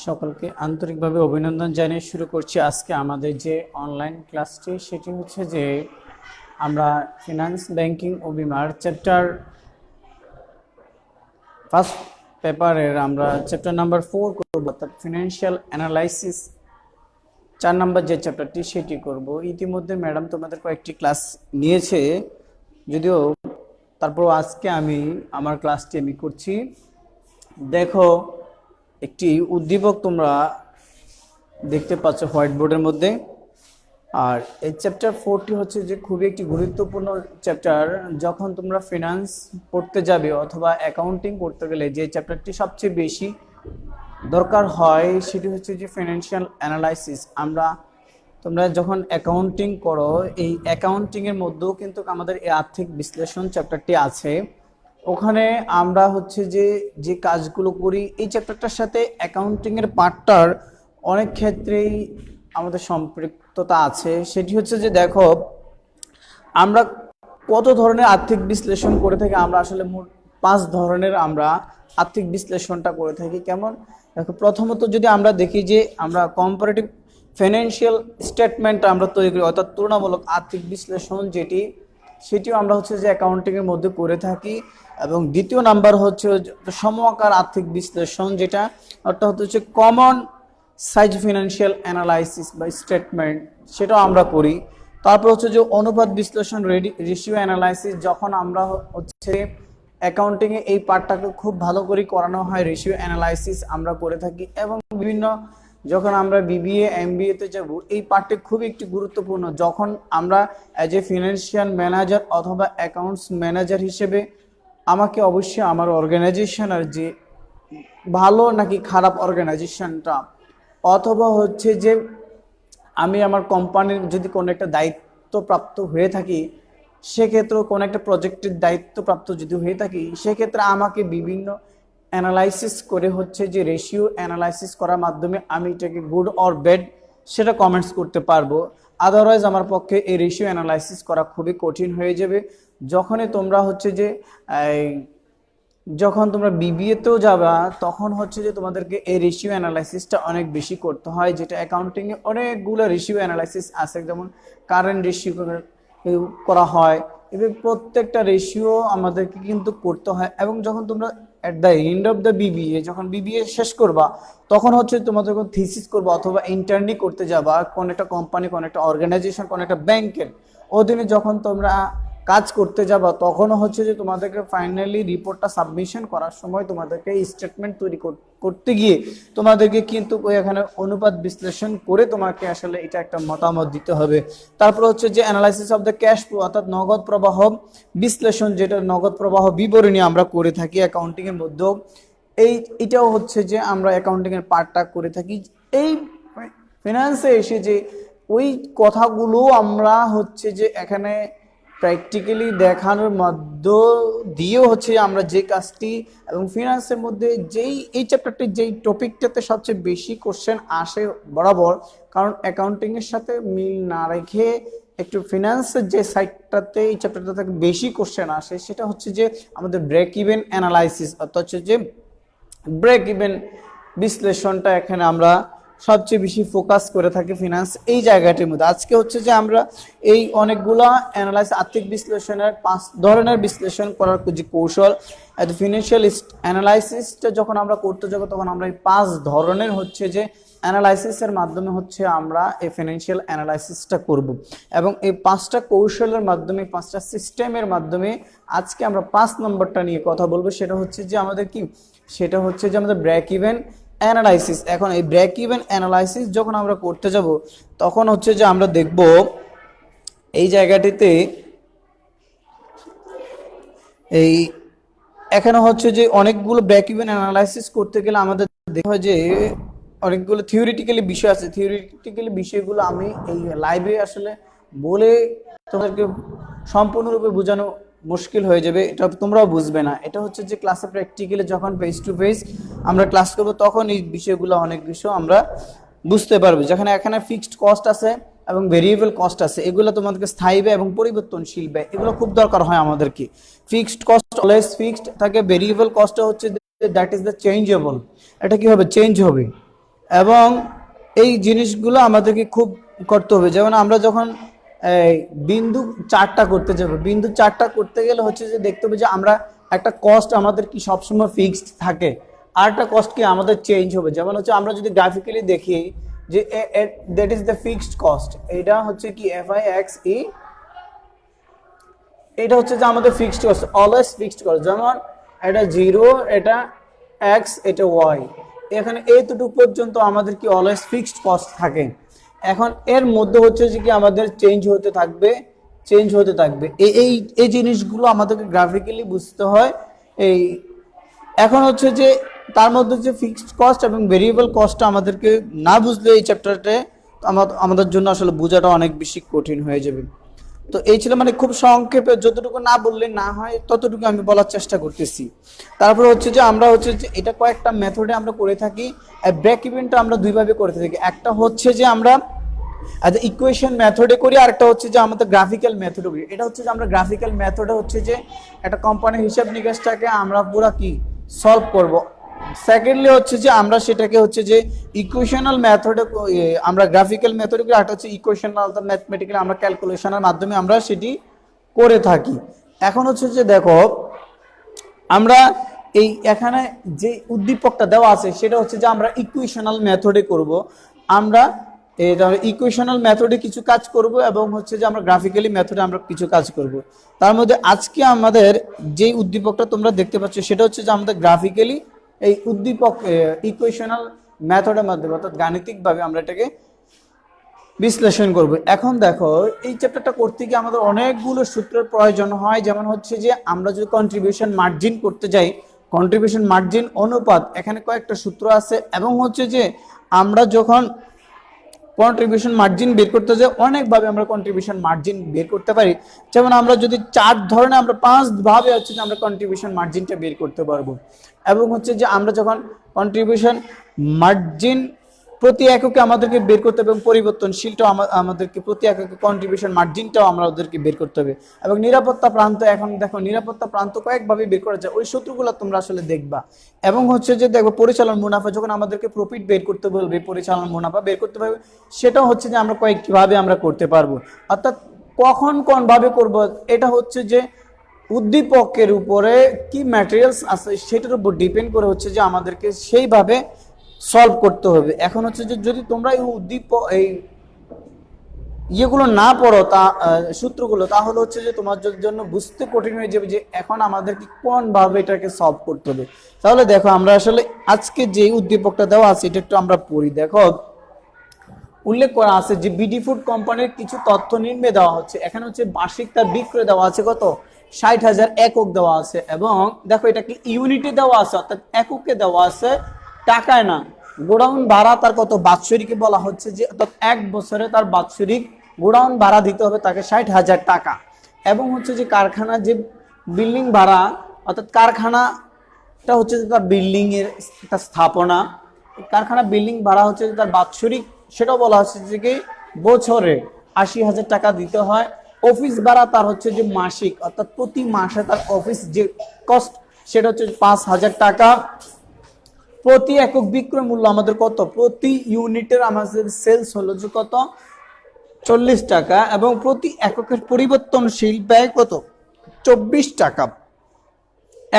সকলকে আন্তরিকভাবে অভিনন্দন জানিয়ে শুরু করছি আজকে আমাদের যে অনলাইন ক্লাসটি। সেটি হচ্ছে যে আমরা ফিনান্স ব্যাংকিং ও বিমার চ্যাপ্টার ফার্স্ট পেপারের আমরা চ্যাপ্টার নাম্বার 4 করব, অর্থাৎ ফিনান্সিয়াল অ্যানালাইসিস 4 নম্বর যে চ্যাপ্টারটি সেটি করব। ইতিমধ্যে ম্যাডাম তোমাদের কয়েকটি ক্লাস নিয়েছে, যদিও তারপর আজকে আমার ক্লাসটি আমি করছি। দেখো, একটি উদ্দীপক তোমরা দেখতে পাচ্ছ হোয়াইট বোর্ডের মধ্যে। আর এই চ্যাপ্টার 4টি হচ্ছে যে খুবই একটি গুরুত্বপূর্ণ চ্যাপ্টার। যখন তোমরা ফিনান্স পড়তে যাবে অথবা অ্যাকাউন্টিং করতে গেলে যে চ্যাপ্টারটি সবচেয়ে বেশি দরকার হয় সেটি হচ্ছে যে ফিনান্সিয়াল অ্যানালাইসিস। তোমরা যখন অ্যাকাউন্টিং করো, এই অ্যাকাউন্টিংয়ের মধ্যেও কিন্তু আমাদের এই আর্থিক বিশ্লেষণ চ্যাপ্টারটি আছে। ওখানে আমরা হচ্ছে যে কাজগুলো করি, এই চ্যাপ্টারটার সাথে অ্যাকাউন্টিংয়ের পার্টটার অনেক ক্ষেত্রেই আমাদের সম্পৃক্ততা আছে। সেটি হচ্ছে যে দেখো, আমরা কত ধরনের আর্থিক বিশ্লেষণ করে থাকি। আমরা আসলে মোট 5 ধরনের আমরা আর্থিক বিশ্লেষণটা করে থাকি। কেমন? দেখো, প্রথমত যদি আমরা দেখি যে আমরা কম্পারেটিভ ফাইন্যান্সিয়াল স্টেটমেন্ট আমরা তৈরি করি, অর্থাৎ তুলনামূলক আর্থিক বিশ্লেষণ সেটিও আমরা হচ্ছে যে অ্যাকাউন্টিংয়ের মধ্যে করে থাকি। এবং দ্বিতীয় নাম্বার হচ্ছে সমআকার আর্থিক বিশ্লেষণ, যেটা অর্থাৎ হচ্ছে কমন সাইজ ফিনান্সিয়াল অ্যানালাইসিস বা স্টেটমেন্ট, সেটাও আমরা করি। তারপর হচ্ছে যে অনুপাত বিশ্লেষণ রেশিও অ্যানালাইসিস, যখন আমরা হচ্ছে অ্যাকাউন্টিংয়ে এই পার্টটাকে খুব ভালো করে করানো হয়, রেশিও অ্যানালাইসিস আমরা করে থাকি। এবং যখন আমরা বিবিএ এমবিএতে যাব, এই পার্টটি খুবই একটি গুরুত্বপূর্ণ। যখন আমরা অ্যাজ এ ফিনান্সিয়াল ম্যানেজার অথবা অ্যাকাউন্টস ম্যানেজার হিসেবে আমাকে অবশ্যই আমার অর্গানাইজেশনের যে ভালো নাকি খারাপ অর্গানাইজেশনটা, অথবা হচ্ছে যে আমি আমার কোম্পানির যদি কোনো একটা দায়িত্বপ্রাপ্ত হয়ে থাকি, সেক্ষেত্রেও কোনো একটা প্রজেক্টের দায়িত্বপ্রাপ্ত যদি হয়ে থাকি, সেক্ষেত্রে আমাকে বিভিন্ন অ্যানালাইসিস করে হচ্ছে যে রেশিও অ্যানালাইসিস করার মাধ্যমে আমি এটাকে গুড অর ব্যাড সেটা কমেন্টস করতে পারবো। আদারওয়াইজ আমার পক্ষে এই রেশিও অ্যানালাইসিস করা খুবই কঠিন হয়ে যাবে। যখনই তোমরা হচ্ছে যে যখন তোমরা বিবিএতেও যাবা, তখন হচ্ছে যে তোমাদেরকে এই রেশিও অ্যানালাইসিসটা অনেক বেশি করতে হয়, যেটা অ্যাকাউন্টিংয়ে অনেকগুলো রেশিও অ্যানালাইসিস আছে। যেমন কারেন্ট রেশিও করা হয়, এবং প্রত্যেকটা রেশিও আমাদেরকে কিন্তু করতে হয়। এবং যখন তোমরা at the end of the BBA, যখন বিবিএ শেষ করবা, তখন হচ্ছে তোমাদের থিসিস করবা অথবা ইন্টার্নি করতে যাবা কোন একটা কোম্পানি, কোন একটা অর্গানাইজেশন, কোন একটা ব্যাংকের অধীনে যখন তোমরা কাজ করতে যাবা, তখনও হচ্ছে যে তোমাদেরকে ফাইনালি রিপোর্টটা সাবমিশন করার সময় তোমাদেরকে স্টেটমেন্ট তৈরি করতে গিয়ে তোমাদেরকে কিন্তু এখানে অনুপাত বিশ্লেষণ করে তোমাকে আসলে এটা একটা মতামত দিতে হবে। তারপর হচ্ছে যে analysis of the cash flow, অর্থাৎ নগদ প্রবাহ বিশ্লেষণ, যেটা নগদ প্রবাহ বিবরণী আমরা করে থাকি অ্যাকাউন্টিংয়ের মধ্যেও। এটাও হচ্ছে যে আমরা অ্যাকাউন্টিংয়ের পার্টটা করে থাকি। এই ফিনান্সে এসে যে ওই কথাগুলো আমরা হচ্ছে যে এখানে প্র্যাকটিক্যালি দেখানোর মধ্য দিয়েও হচ্ছে আমরা যে কাজটি, এবং ফিনান্সের মধ্যে এই চ্যাপ্টারটি যেই টপিকটাতে সবচেয়ে বেশি কোশ্চেন আসে বরাবর, কারণ অ্যাকাউন্টিংয়ের সাথে মিল না রেখে একটু ফিনান্সের যে সাইডটাতে এই চ্যাপ্টারটা থেকে বেশি কোশ্চেন আসে, সেটা হচ্ছে যে আমাদের ব্রেক ইভেন অ্যানালাইসিস, অর্থাৎ হচ্ছে যে ব্রেক ইভেন বিশ্লেষণটা এখানে আমরা সবচেয়ে বেশি ফোকাস করে থাকি ফিনান্স এই জায়গাটির মধ্যে। আজকে হচ্ছে যে আমরা এই অনেকগুলা আর্থিক বিশ্লেষণের 5 ধরনের বিশ্লেষণ করার যে কৌশল, ফিনান্সিয়াল অ্যানালাইসিসটা যখন আমরা করতে যাবো, তখন আমরা এই 5 ধরনের হচ্ছে যে অ্যানালাইসিসের মাধ্যমে হচ্ছে আমরা এই ফিনান্সিয়াল অ্যানালাইসিসটা করব। এবং এই 5টা কৌশলের মাধ্যমে, 5টা সিস্টেমের মাধ্যমে আজকে আমরা 5 নম্বরটা নিয়ে কথা বলবো। সেটা হচ্ছে যে আমাদের ব্রেক ইভেন অ্যানালাইসিস। এখন এই ব্রেক ইভেন অ্যানালাইসিস যখন আমরা করতে যাব, তখন হচ্ছে যে আমরা দেখব এই জায়গাটিতে এখানে হচ্ছে যে অনেকগুলো ব্রেক ইভেন অ্যানালাইসিস করতে গেলে আমাদের দেখতে হয় যে অনেকগুলো থিওরিটিক্যালি বিষয় আছে। থিওরিটিক্যালি বিষয়গুলো আমি এই লাইভে আসলে বলে তোমাদেরকে সম্পূর্ণরূপে বোঝানো মুশকিল হয়ে যাবে, এটা তোমরাও বুঝবে না। এটা হচ্ছে যে ক্লাসে প্র্যাকটিক্যালি যখন ফেস টু ফেস আমরা ক্লাস করবো, তখন এই বিষয়গুলো অনেক বিষয় আমরা বুঝতে পারবো। যেখানে এখানে ফিক্সড কস্ট আছে এবং ভেরিয়েবল কস্ট আছে, এগুলো তোমাদেরকে স্থায়ী ব্যয় এবং পরিবর্তনশীল ব্যয়, এগুলো খুব দরকার হয় আমাদেরকে। ফিক্সড কস্ট অলওয়েজ ফিক্সড থাকে, ভেরিয়েবল কস্ট হচ্ছে দ্যাট ইজ দ্য চেঞ্জেবল, এটা কি হবে? চেঞ্জ হবে। এবং এই জিনিসগুলো আমাদেরকে খুব করতে হবে। যেমন আমরা যখন এই বিন্দু চারটা করতে যাবো, বিন্দু চারটা করতে গেলে হচ্ছে যে দেখতে হবে যে আমরা একটা কস্ট আমাদের কি সবসময় ফিক্সড থাকে, আর একটা কস্ট কি আমাদের চেঞ্জ হবে। যেমন হচ্ছে আমরা যদি গ্রাফিক্যালি দেখি যে that is the fixed cost, এটা হচ্ছে কি FIXE, এটা হচ্ছে যে আমাদের fixed cost, always fixed cost. যেমন এটা 0, এটা x, এটা y, এখানে এইটুকু পর্যন্ত আমাদের কি অলওয়েজ ফিক্সড কস্ট থাকে। এখন এর মধ্যে হচ্ছে যে কি আমাদের চেঞ্জ হতে থাকবে, চেঞ্জ হতে থাকবে। এই এই জিনিসগুলো আমাদেরকে গ্রাফিক্যালি বুঝতে হয়। এই এখন হচ্ছে যে তার মধ্যে যে ফিক্সড কস্ট এবং ভেরিয়েবল কস্টটা আমাদেরকে না বুঝলে এই চ্যাপ্টারতে আমাদের জন্য আসলে বোঝাটা অনেক বেশি কঠিন হয়ে যাবে। তো এই ছিল মানে খুব সংক্ষেপে, যতটুকু না বললে না হয় ততটুকু আমি বলার চেষ্টা করতেছি। তারপরে হচ্ছে যে আমরা হচ্ছে যে এটা কয়েকটা মেথডে আমরা করে থাকি। ব্রেক ইভেনটা আমরা দুইভাবে করে থাকি, একটা হচ্ছে যে আমরা ইকুয়েশন মেথডে করি, আর একটা হচ্ছে যে আমাদের গ্রাফিক্যাল মেথডে করি। এটা হচ্ছে যে আমরা গ্রাফিক্যাল মেথডে হচ্ছে যে একটা কোম্পানির হিসাব নিকাশটাকে আমরা পুরো কি সলভ করব। সেকেন্ডলি হচ্ছে যে আমরা সেটাকে হচ্ছে যে ইকুয়েশনাল মেথডে, আমরা গ্রাফিক্যাল মেথডে করি, একটা হচ্ছে ইকুয়েশনাল ম্যাথমেটিক্যালি আমরা ক্যালকুলেশনের মাধ্যমে আমরা সেটি করে থাকি। এখন হচ্ছে যে দেখো আমরা এই এখানে যে উদ্দীপকটা দেওয়া আছে সেটা হচ্ছে যে আমরা ইকুয়েশনাল মেথডে করব। আমরা ইকুয়েশনাল মেথডে কিছু কাজ করব এবং হচ্ছে যে আমরা গ্রাফিক্যালি মেথডে আমরা কিছু কাজ করব। তার মধ্যে আজকে আমাদের যে উদ্দীপকটা তোমরা দেখতে পাচ্ছ সেটা হচ্ছে যে আমাদের গ্রাফিক্যালি এই উদ্দীপক ইকুয়েশনাল মেথডের মাধ্যমে অর্থাৎ গাণিতিকভাবে আমরা এটাকে বিশ্লেষণ করব। এখন দেখো এই চ্যাপ্টারটা করতে গিয়ে আমাদের অনেকগুলো সূত্রের প্রয়োজন হয়। যেমন হচ্ছে যে আমরা যদি কন্ট্রিবিউশন মার্জিন করতে যাই, কন্ট্রিবিউশন মার্জিন অনুপাত, এখানে কয়েকটা সূত্র আছে। এবং হচ্ছে যে আমরা যখন কন্ট্রিবিউশন মার্জিন বের করতে যাই অনেকভাবে আমরা কন্ট্রিবিউশন মার্জিন বের করতে পারি। যেমন আমরা যদি 4 ধরনের আমরা 5 ভাবে হচ্ছে যে আমরা কন্ট্রিবিউশন মার্জিনটা বের করতে পারবো। এবং হচ্ছে যে আমরা যখন কন্ট্রিবিউশন মার্জিন প্রতি এককে আমাদেরকে বের করতে হবে এবং পরিবর্তনশীলটাও আমাদেরকে প্রতি এককে কন্ট্রিবিউশন মার্জিনটাও আমাদেরকে বের করতে হবে। এবং নিরাপত্তা প্রান্ত, এখন দেখো নিরাপত্তা প্রান্ত কয়েকভাবে বের করা যায়, ওই সূত্রগুলো তোমরা আসলে দেখবা। এবং হচ্ছে যে দেখো পরিচালন মুনাফা, যখন আমাদেরকে প্রফিট বের করতে বলবে, পরিচালন মুনাফা বের করতে হবে, সেটাও হচ্ছে যে আমরা কয়েকভাবে আমরা করতে পারবো। অর্থাৎ কখন কোন ভাবে করব, এটা হচ্ছে যে উদ্দীপকের উপরে কি ম্যাটেরিয়ালস আছে সেটার উপর ডিপেন্ড করে হচ্ছে যে আমাদেরকে সেইভাবে সলভ করতে হবে। এখন হচ্ছে যে যদি তোমরা এই এই ইয়েগুলো না পড়ো, তা সূত্রগুলো, তাহলে হচ্ছে যে তোমার জন্য বুঝতে কঠিন হয়ে যাবে যে এখন আমাদেরকে কোন ভাবে এটাকে সলভ করতে হবে। তাহলে দেখো আমরা আসলে আজকে যে উদ্দীপকটা দেওয়া আছে এটা একটু আমরা পড়ি। দেখো উল্লেখ করা আছে যে বিডি ফুড কোম্পানির কিছু তথ্য নিম্নে দেওয়া হচ্ছে। এখানে হচ্ছে বার্ষিক তার বিক্রয় দেওয়া আছে কত, 60,000 একক দেওয়া আছে। এবং দেখো এটা কি ইউনিটে দেওয়া আছে, অর্থাৎ এককে দেওয়া আছে, টাকায় না। গোডাউন ভাড়া তার কত, বাৎসরিকে বলা হচ্ছে যে অর্থাৎ 1 বছরে তার বাৎসরিক গোডাউন ভাড়া দিতে হবে তাকে 60,000 টাকা। এবং হচ্ছে যে কারখানা যে বিল্ডিং ভাড়া, অর্থাৎ কারখানাটা হচ্ছে যে তার বিল্ডিং এর একটা স্থাপনা, কারখানা বিল্ডিং ভাড়া হচ্ছে যে তার বাৎসরিক, সেটাও বলা হচ্ছে যে কি বছরে 80,000 টাকা দিতে হয়। অফিস ভাড়া তার হচ্ছে যে মাসিক, অর্থাৎ প্রতি মাসে তার অফিস যে কস্ট সেটা হচ্ছে 5,000 টাকা। প্রতি একক বিক্রয় মূল্য আমাদের কত, প্রতি ইউনিটের আমাদের সেলস হলো যে কত, 40 টাকা। এবং প্রতি এককের পরিবর্তনশীল ব্যয় কত, 24 টাকা।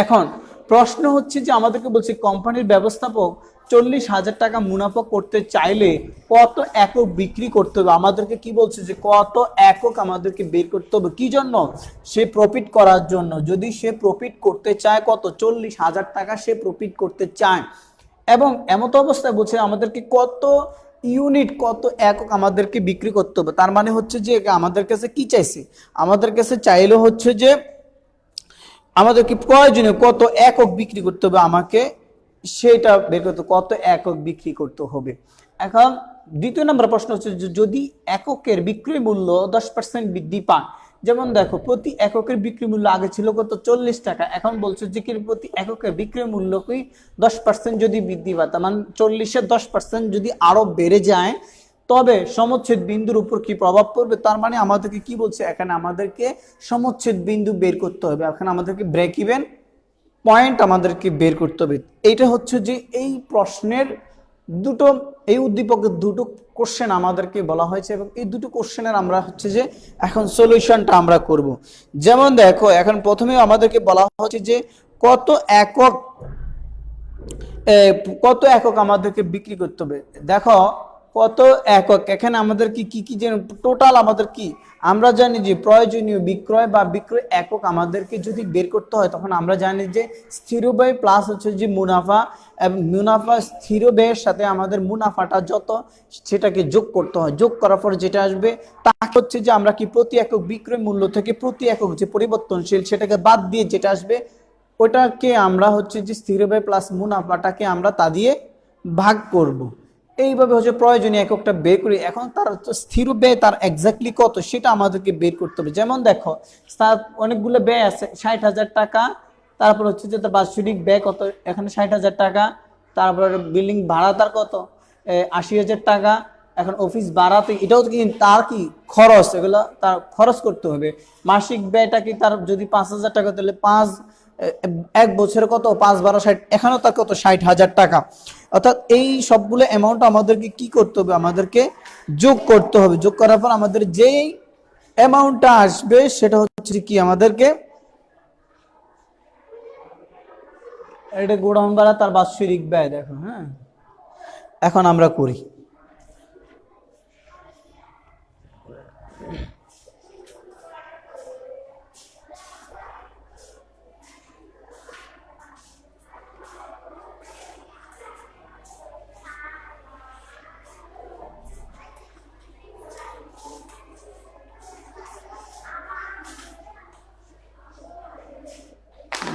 এখন প্রশ্ন হচ্ছে যে আমাদেরকে বলছে কোম্পানির ব্যবস্থাপক 40,000 টাকা মুনাফা করতে চাইলে কত একক বিক্রি করতে হবে। আমাদেরকে কি বলছে যে কত একক আমাদেরকে বের করতে হবে, কি জন্য, সে প্রফিট করার জন্য। যদি সে প্রফিট করতে চায় কত, 40,000 টাকা সে প্রফিট করতে চায়। এবং এমত অবস্থায় বলছে আমাদেরকে কত ইউনিট, কত একক আমাদেরকে বিক্রি করতে হবে। তার মানে হচ্ছে যে আমাদের কাছে কি চাইছে, আমাদের কাছে চাইলে হচ্ছে যে আমাদেরকে প্রয়োজনীয় কত একক বিক্রি করতে হবে, আমাকে সেটা বের করতে, কত একক বিক্রি করতে হবে। এখন দ্বিতীয় নম্বর প্রশ্ন হচ্ছে যদি এককের বিক্রয় মূল্য 10% বৃদ্ধি পায়। যেমন দেখো প্রতি এককের বিক্রয় মূল্য আগে ছিল কত, 40 টাকা, এখন বলছে যে কি প্রতি এককের বিক্রয় মূল্য কি 10% যদি বৃদ্ধি পায়, তার মানে 40-এর 10% যদি আরো বেড়ে যায় তবে সমচ্ছেদ বিন্দুর উপর কি প্রভাব পড়বে। তার মানে আমাদেরকে কি বলছে, এখানে আমাদেরকে সমচ্ছেদ বিন্দু বের করতে হবে, এখানে আমাদেরকে ব্রেক ইভেন পয়েন্ট আমাদেরকে বের করতে হবে। এইটা হচ্ছে যে এই প্রশ্নের দুটো এই উদ্দীপকের দুটো কোশ্চেন আমাদেরকে বলা হয়েছে এবং এই দুটো কোশ্চেনের আমরা হচ্ছে যে এখন সলিউশনটা আমরা করব। যেমন দেখো এখন প্রথমে আমাদেরকে বলা হচ্ছে যে কত একক আমাদেরকে বিক্রি করতে হবে। দেখো কত একক, এখানে আমাদের কি কি যে টোটাল আমাদের কি আমরা জানি যে প্রয়োজনীয় বিক্রয় বা বিক্রয় একক আমাদেরকে যদি বের করতে হয় তখন আমরা জানি যে স্থির ব্যয় প্লাস হচ্ছে যে মুনাফা, এবং মুনাফা স্থির ব্যয়ের সাথে আমাদের মুনাফাটা যত সেটাকে যোগ করতে হয়। যোগ করার পর যেটা আসবে তা হচ্ছে যে আমরা কি প্রতি একক বিক্রয় মূল্য থেকে প্রতি একক যে পরিবর্তনশীল সেটাকে বাদ দিয়ে যেটা আসবে ওটাকে আমরা হচ্ছে যে স্থির ব্যয় প্লাস মুনাফাটাকে আমরা তা দিয়ে ভাগ করব। এইভাবে হচ্ছে প্রয়োজনীয় এককটা বের করি। এখন তার স্থির ব্যয় তার এক্স্যাক্টলি কত সেটা আমাদেরকে বের করতে হবে। যেমন দেখো তার অনেকগুলো ব্যয় আছে, 60,000 টাকা, তারপর হচ্ছে যে তার বাৎসরিক ব্যয় কত, এখানে 60,000 টাকা, তারপর বিল্ডিং ভাড়া তার কত 80,000 টাকা। এখন অফিস ভাড়াতে এটাও কি তার কি খরচ, এগুলো তার খরচ করতে হবে। মাসিক ব্যয়টা কি তার যদি 5,000 টাকা তাহলে এক বছরে কত 5-12-60, এখানেও তার কত 60,000 টাকা। অর্থাৎ এই সবগুলো অ্যামাউন্ট আমাদেরকে কি করতে হবে, আমাদেরকে যোগ করতে হবে। যোগ করার পর আমাদের যেই অ্যামাউন্টটা আসবে সেটা হচ্ছে কি আমাদেরকে এটা গোডাউন ভাড়া তার বাৎসরিক ব্যয়। দেখো হ্যাঁ, এখন আমরা করি।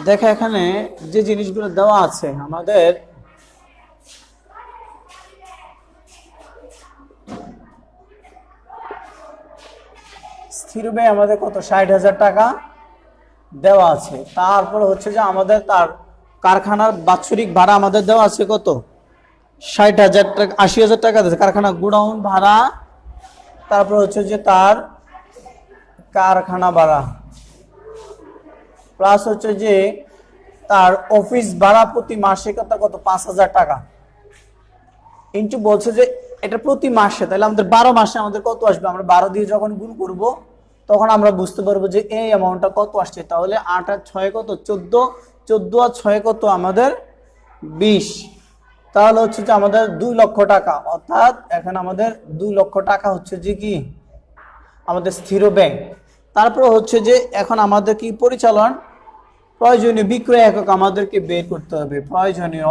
দেখো এখানে যে জিনিসগুলো দেওয়া আছে আমাদের স্থির ব্যয় আমাদের কত 60,000 টাকা দেওয়া আছে। তারপর হচ্ছে যে আমাদের তার কারখানার বাৎসরিক ভাড়া আমাদের দেওয়া আছে কত 60,000 টাকা, 80,000 টাকা দিয়েছে কারখানা গোডাউন ভাড়া। তারপর হচ্ছে যে তার কারখানা ভাড়া প্লাস হচ্ছে যে তার অফিস ভাড়া প্রতি মাসে কত 5,000 টাকা ইন্টু বলছে যে এটা প্রতি মাসে, তাহলে আমাদের 12 মাসে আমাদের কত আসবে। আমরা 12 দিয়ে যখন গুণ করব তখন আমরা বুঝতে পারবো যে এই অ্যামাউন্টটা কত আসছে। তাহলে 8 আর 6 কত 14, 14 আর 6 কত আমাদের 20। তাহলে হচ্ছে যে আমাদের 2 লক্ষ টাকা, অর্থাৎ এখানে আমাদের 2 লক্ষ টাকা হচ্ছে যে কি আমাদের স্থির ব্যয়। তারপর হচ্ছে যে এখন আমাদের কি পরিচালন প্রয়োজনীয় বিক্রয় একক আমাদেরকে বের করতে হবে। প্রয়োজনীয়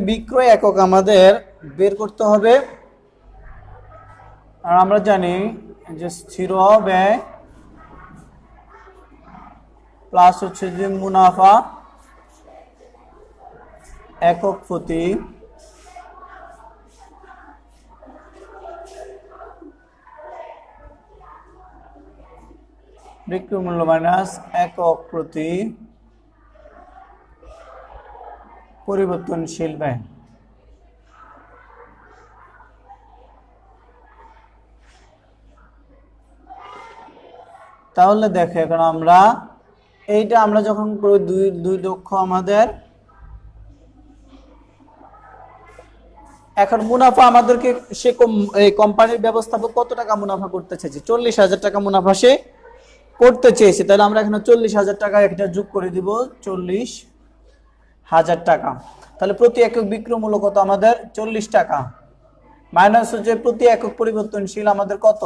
বিক্রয় একক আমাদের বের করতে হবে। আর আমরা জানি যে স্থির ব্যয় প্লাস হচ্ছে যে মুনাফা একক প্রতি বিক্রয় মূল্য মাইনাস একক প্রতি পরিবর্তনশীল ব্যয়। তাহলে দেখো এখন আমরা এইটা আমরা যখন করি 2 লক্ষ আমাদের এখন মুনাফা আমাদেরকে সে এই কোম্পানির ব্যবস্থাপক কত টাকা মুনাফা করতে চাইছে 40,000 টাকা মুনাফা সে করতে চেয়েছে। তাহলে আমরা এখানে 40,000 টাকা একটা যোগ করে দিব 40,000 টাকা। তাহলে প্রতি একক বিক্রয় মূল্য কত আমাদের 40 টাকা মাইনাস হচ্ছে প্রতি একক পরিবর্তনশীল আমাদের কত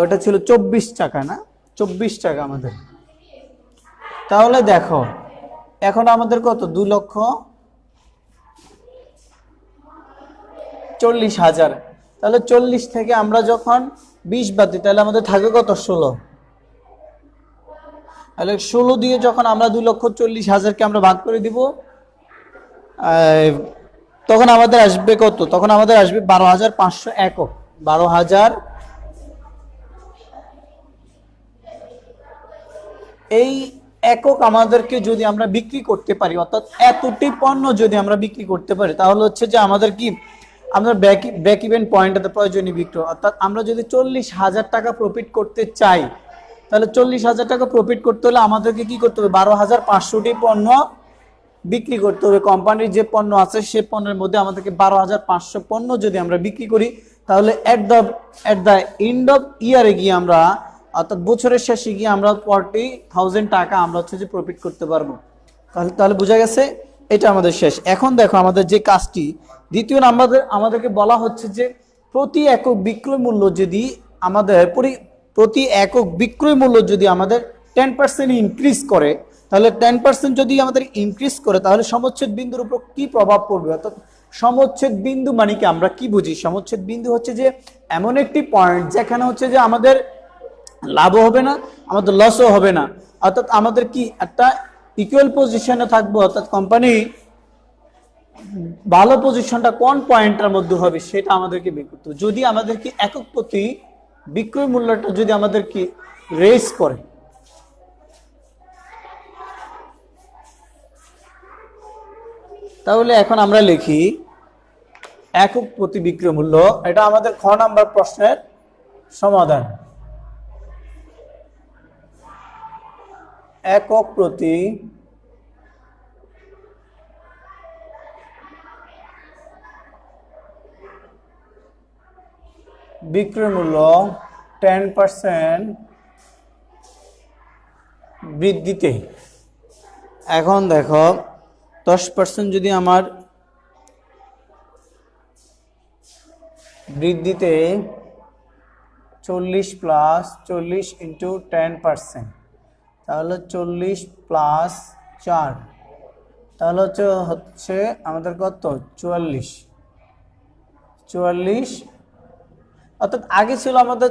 ওটা ছিল 24 টাকা না 24 টাকা আমাদের। তাহলে দেখো এখন আমাদের কত 2,40,000। তাহলে 40 থেকে আমরা যখন 20 বাদ দিই তাহলে আমাদের থাকে কত 16। তাহলে 16 দিয়ে যখন আমরা 2,40,000কে আমরা ভাগ করে দিব তখন আমাদের আসবে কত, তখন আমাদের আসবে 12,500 একক। 12,000 এই একক আমাদেরকে যদি আমরা বিক্রি করতে পারি, অর্থাৎ এতটি পণ্য যদি আমরা বিক্রি করতে পারি তাহলে হচ্ছে যে আমাদের কি আমরা ব্রেক ইভেন পয়েন্টে প্রয়োজনীয় বিক্রয়, অর্থাৎ আমরা যদি 40,000 টাকা প্রফিট করতে চাই, তাহলে 40,000 টাকা প্রফিট করতে হলে আমাদেরকে কি করতে হবে? 12,500টি পণ্য বিক্রি করতে হবে। কোম্পানির যে পণ্য আছে সে পণ্যের মধ্যে আমাদেরকে 12,500 পণ্য যদি আমরা বিক্রি করি, তাহলে এট দ্য এন্ড অফ ইয়ারে গিয়ে আমরা, অর্থাৎ বছরের শেষে গিয়ে আমরা 40,000 টাকা আমরা হচ্ছে যে প্রফিট করতে পারবো। তাহলে বোঝা গেছে এটা আমাদের শেষ। এখন দেখো আমাদের যে কাজটি, দ্বিতীয় আমাদেরকে বলা হচ্ছে যে প্রতি একক বিক্রয় মূল্য যদি আমাদের প্রতি একক বিক্রয় মূল্য যদি আমাদের 10% ইনক্রিজ করে, তাহলে 10% যদি আমাদের ইনক্রিজ করে তাহলে সমচ্ছেদ বিন্দুর উপর কি প্রভাব পড়বে? অর্থাৎ সমচ্ছেদ বিন্দু মানে কি আমরা কি বুঝি? সমচ্ছেদ বিন্দু হচ্ছে যে এমন একটি পয়েন্ট যেখানে হচ্ছে যে আমাদের লাভও হবে না, আমাদের লসও হবে না, অর্থাৎ আমাদের কি একটা ইকুয়াল পজিশনে থাকবো। অর্থাৎ কোম্পানি ভালো পজিশনটা কোন পয়েন্টের মধ্যে হবে সেটা আমাদেরকে বের করতে হবে। যদি আমাদের কি একক প্রতি বিক্রয় মূল্যটা যদি আমাদের কি রেজ করে, তাহলে এখন আমরা লিখি একক প্রতি বিক্রয় মূল্য। এটা আমাদের খ নাম্বার প্রশ্নের সমাধান। একক প্রতি বিক্রয় মূল্য 10% বৃদ্ধিতে। এখন দেখো 10% যদি আমার বৃদ্ধিতে 40 প্লাস 40 ইন্টু 10%, তাহলে 40 প্লাস 4, তাহলে হচ্ছে আমাদের কত? 44। অর্থাৎ আগে ছিল আমাদের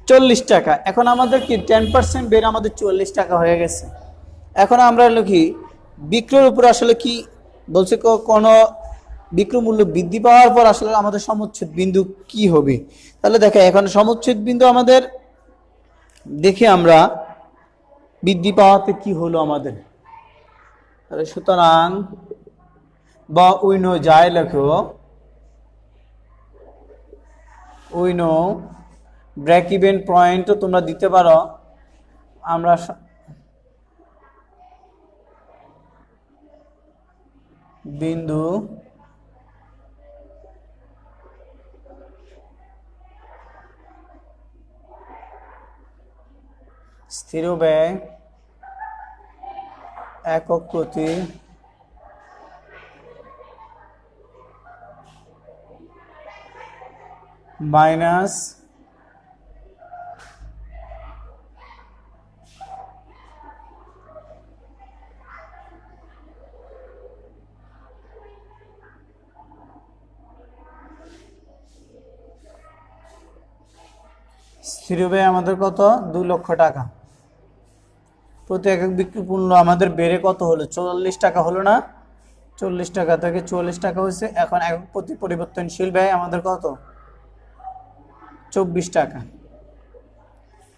40 টাকা, এখন আমাদের কি 10% বেড়ে আমাদের 44 টাকা হয়ে গেছে। এখন আমরা লিখি বিক্রয়ের উপর আসলে কি বলছে, কোন বিক্রয় মূল্য বৃদ্ধি পাওয়ার পর আসলে আমাদের সমচ্ছেদ বিন্দু কি হবে। তাহলে দেখো এখন সমচ্ছেদ বিন্দু আমাদের দেখি আমরা বৃদ্ধি পাওয়াতে কি হলো আমাদের। তাহলে সুতরাং বা উইনো যায় লেখো, উইনো ব্রেক ইভেন পয়েন্টও তোমরা দিতে পারো। আমরা বিন্দু স্থির ব্যয় একক প্রতি মাইনাস স্থির ব্যয় আমাদের কত? 2 লক্ষ টাকা। প্রতি একক বিক্রি মূল্য আমাদের বেড়ে কত হলো? 44 টাকা হলো না? 40 টাকা থেকে 44 টাকা হয়েছে। এখন একক প্রতি পরিবর্তনশীল ব্যয় আমাদের কত? 24 টাকা।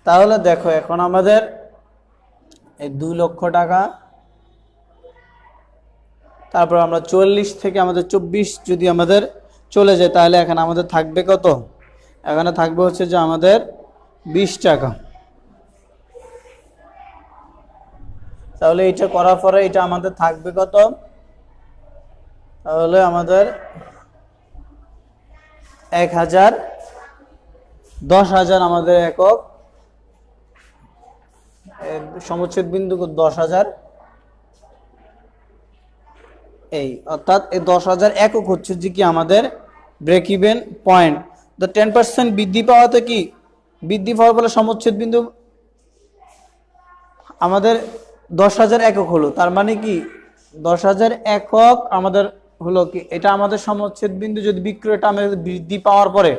তাহলে দেখো এখন আমাদের এই 2 লক্ষ টাকা, তারপর আমরা 40 থেকে আমাদের 24 যদি আমাদের চলে যায়, তাহলে এখন আমাদের থাকবে কত? এখানে থাকবে হচ্ছে যে আমাদের 20 টাকা। তাহলে এটা করার পরে এটা আমাদের থাকবে কত? তাহলে আমাদের 1000, 10,000 আমাদের একক সমচ্ছেদ বিন্দু 10,000, এই অর্থাৎ এই 10,000 একক হচ্ছে যে কি আমাদের ব্রেক ইভেন পয়েন্ট। তো 10% বৃদ্ধি পাওয়াতে কি বৃদ্ধি পাওয়ার ফলে সমচ্ছেদ বিন্দু আমাদের 10,000 একক হলো। তার মানে কি 10,000 একক আমাদের হলো কি, এটা আমাদের সমচ্ছেদ বিন্দু যদি বিক্রয়টা আমাদের বৃদ্ধি পাওয়ার পরে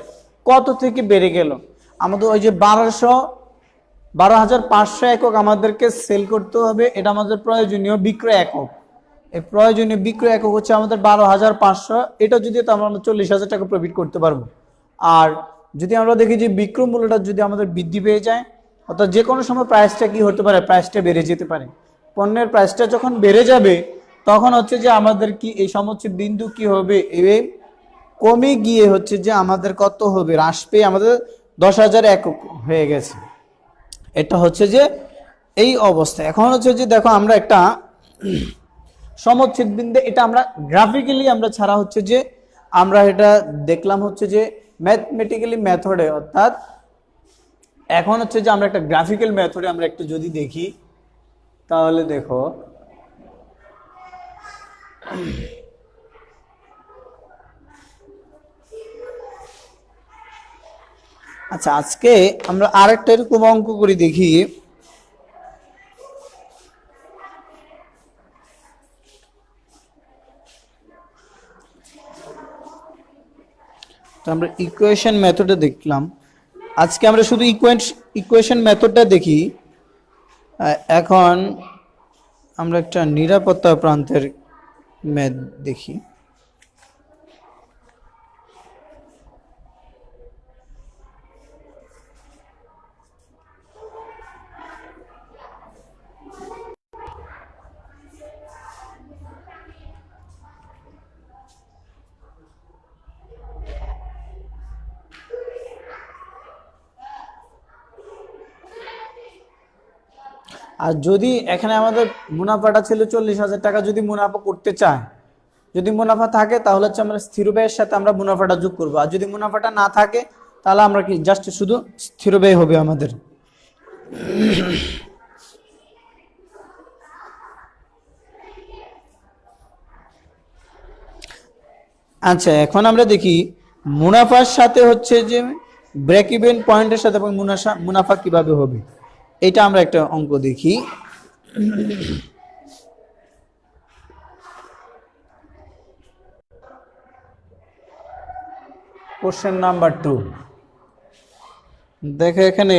কত থেকে বেড়ে গেল, আমাদের ওই যে 12,500 একক আমাদেরকে সেল করতে হবে। এটা আমাদের প্রয়োজনীয় বিক্রয় একক। এই প্রয়োজনীয় বিক্রয় একক হচ্ছে আমাদের 12,500। এটা যদি আমরা 40,000 টাকা প্রফিট করতে পারবো। আর যদি আমরা দেখি যে বিক্রয় মূল্যটা যদি আমাদের বৃদ্ধি পেয়ে যায়, অর্থাৎ যে কোনো সময় প্রাইসটা কি হতে পারে, প্রাইসটা বেড়ে যেতে পারে। পণ্যের প্রাইসটা যখন বেড়ে যাবে তখন হচ্ছে যে আমাদের কি এই সমচ্ছেদ বিন্দু কি হবে, এই কমে গিয়ে হচ্ছে যে আমাদের কত হবে, হ্রাস পেয়ে আমাদের 10,000 একক হয়ে গেছে। এটা হচ্ছে যে এই অবস্থা। এখন হচ্ছে যে দেখো আমরা একটা সমচ্ছেদ বিন্দু, এটা আমরা গ্রাফিক্যালি আমরা ছাড়া হচ্ছে যে আমরা এটা দেখলাম হচ্ছে যে ম্যাথমেটিক্যালি মেথডে, অর্থাৎ এখন হচ্ছে যে আমরা একটা গ্রাফিক্যাল মেথডে আমরা একটু যদি দেখি, তাহলে দেখো আচ্ছা, আজকে আমরা আরেকটা এরকম অঙ্ক করে দেখি। তো আমরা ইকুয়েশন মেথডে দেখলাম, আজকে আমরা শুধু ইকুয়েশন মেথডটা দেখি। এখন আমরা একটা নিরাপত্তা প্রান্তের ম্যাথ দেখি। আর যদি এখানে আমাদের মুনাফাটা ছিল 40,000 টাকা, যদি মুনাফা করতে চায়, যদি মুনাফা থাকে তাহলে হচ্ছে আমরা স্থির ব্যয়ের সাথে আমরা মুনাফাটা যোগ করবো, আর যদি মুনাফাটা না থাকে তাহলে আমরা কি জাস্ট শুধু স্থির ব্যয় হবে আমাদের। আচ্ছা, এখন আমরা দেখি মুনাফার সাথে হচ্ছে যে ব্রেক ইভেন পয়েন্টের সাথে এবং মুনাফা কিভাবে হবে, এটা আমরা একটা অঙ্ক দেখি। কোশ্চেন নাম্বার 2 দেখো, এখানে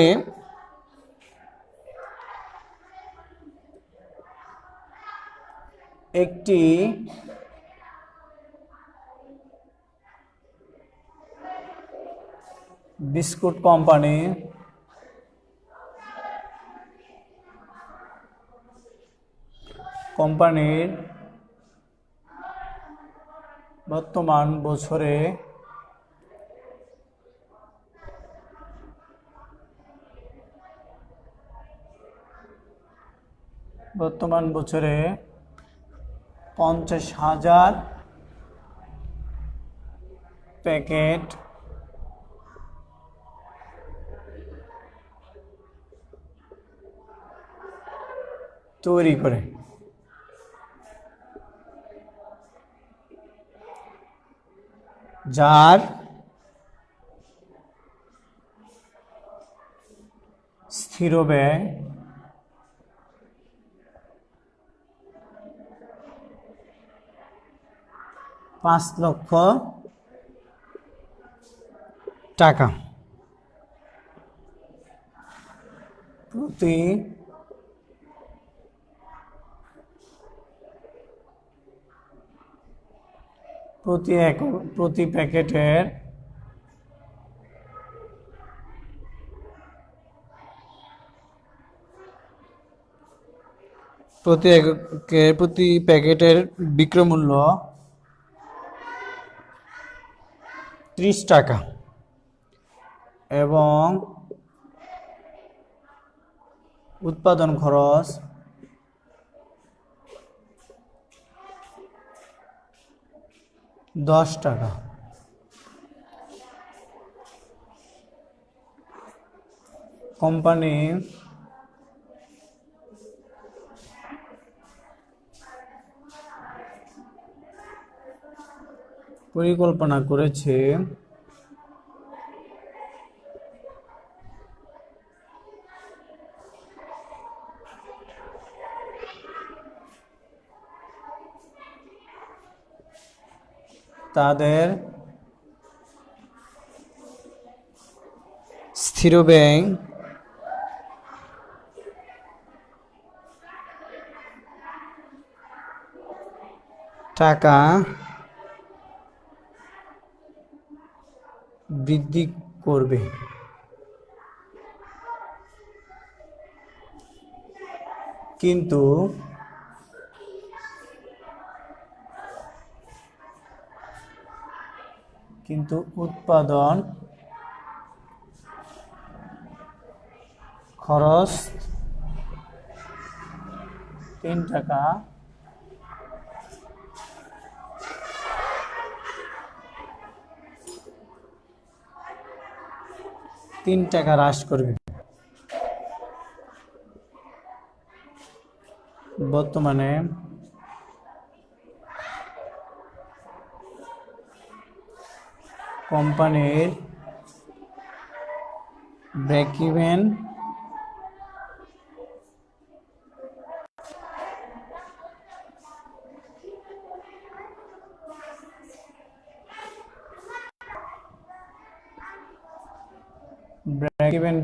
একটি বিস্কুট কোম্পানির বর্তমান বছরে বর্তমান বছরে 50,000 প্যাকেট তৈরি করে, যার স্থির ব্যয় 5 লক্ষ টাকা, প্রতি প্যাকেটের প্রতি প্যাকেটের বিক্রয় মূল্য 30 টাকা এবং উৎপাদন খরচ 10 টাকা। কোম্পানি পরিকল্পনা করেছে তাদের স্থির ব্যয় টাকা বৃদ্ধি করবে, কিন্তু কিন্তু উৎপাদন খরচ 3 টাকা হ্রাস করবে। বর্তমানে কোম্পানির ব্রেক ইভেন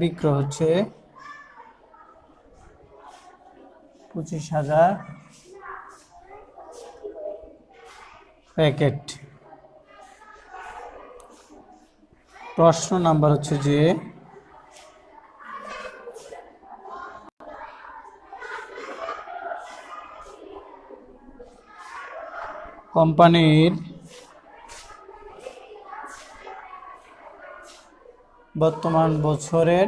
বিক্রয় হচ্ছে 25,000 প্যাকেট। প্রশ্ন নাম্বার হচ্ছে যে কোম্পানির বর্তমান বছরের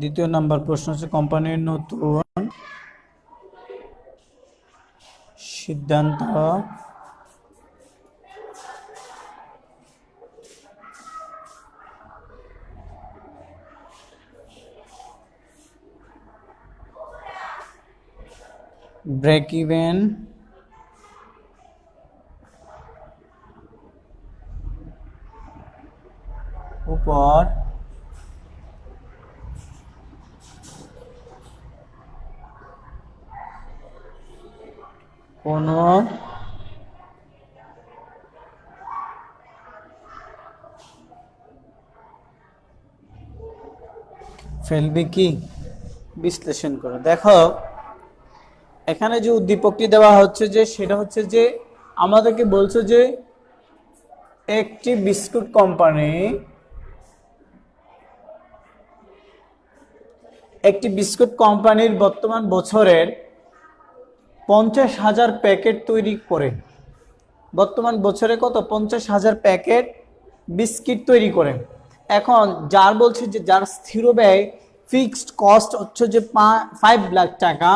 দ্বিতীয় নাম্বার প্রশ্ন হচ্ছে কোম্পানির নতুন সিদ্ধান্ত ব্রেক ইভেন উপর কোনো ফেলবে কি বিশ্লেষণ করো। দেখো এখানে যে উদ্দীপকটি দেওয়া হচ্ছে যে সেটা হচ্ছে যে আমাদেরকে বলছে যে একটি বিস্কুট কোম্পানির বর্তমান বছরের 50,000 প্যাকেট তৈরি করে। বর্তমান বছরে কত? 50,000 প্যাকেট বিস্কিট তৈরি করে। এখন যার বলছে যে যার স্থির ব্যয় ফিক্সড কস্ট হচ্ছে যে 5 লাখ টাকা,